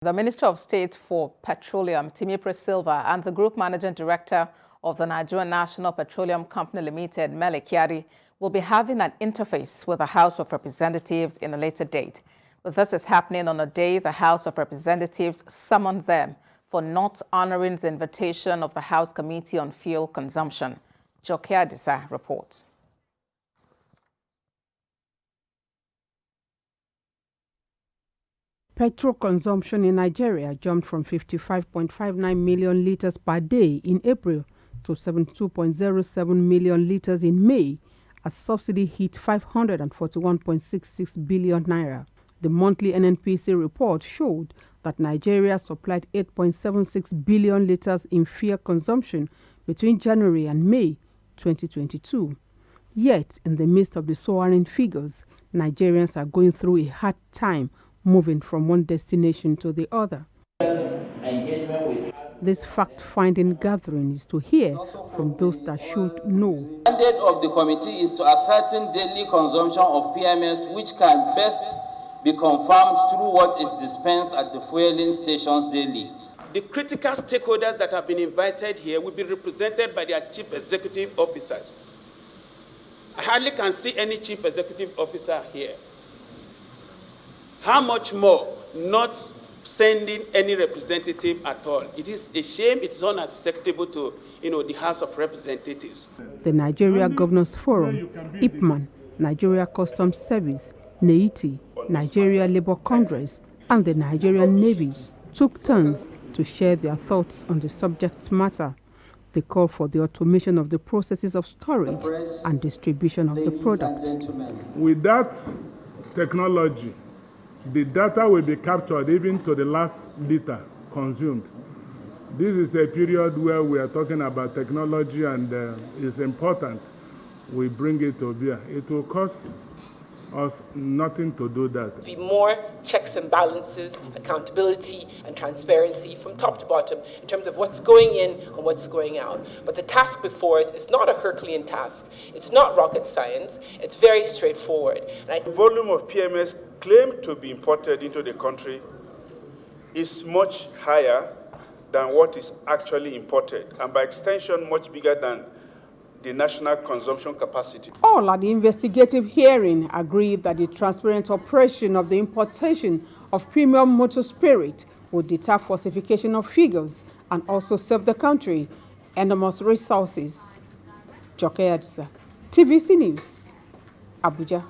The Minister of State for Petroleum, Timipre Silva, and the Group Managing Director of the Nigerian National Petroleum Company Limited, Mele Kyari, will be having an interface with the House of Representatives in a later date. But this is happening on a day the House of Representatives summoned them for not honoring the invitation of the House Committee on Fuel Consumption. Joke Adisa reports. Petrol consumption in Nigeria jumped from 55.59 million litres per day in April to 72.07 million litres in May, as subsidy hit 541.66 billion naira. The monthly NNPC report showed that Nigeria supplied 8.76 billion litres in fuel consumption between January and May 2022. Yet, in the midst of the soaring figures, Nigerians are going through a hard time moving from one destination to the other. This fact-finding gathering is to hear from those that should know. The mandate of the committee is to ascertain daily consumption of PMS, which can best be confirmed through what is dispensed at the fueling stations daily. The critical stakeholders that have been invited here will be represented by their chief executive officers. I hardly can see any chief executive officer here. How much more not sending any representative at all? It is a shame. It is unacceptable to the House of Representatives. The Nigeria Governors Forum, IPMAN, Nigeria Customs Service, NEITI, Nigeria Labour Congress, and the Nigerian Navy took turns to share their thoughts on the subject matter. They call for the automation of the processes of storage and distribution of the product. With that technology, the data will be captured even to the last liter consumed. This is a period where we are talking about technology, and it's important we bring it to bear. It will cost us nothing to do that. Be more checks and balances, accountability and transparency from top to bottom in terms of what's going in and what's going out. But the task before us is not a Herculean task. It's not rocket science. It's very straightforward. The volume of PMS claimed to be imported into the country is much higher than what is actually imported, and by extension much bigger than the national consumption capacity. All at the investigative hearing agreed that the transparent operation of the importation of premium motor spirit would deter falsification of figures and also save the country enormous resources. Joke Adisa, TVC News, Abuja.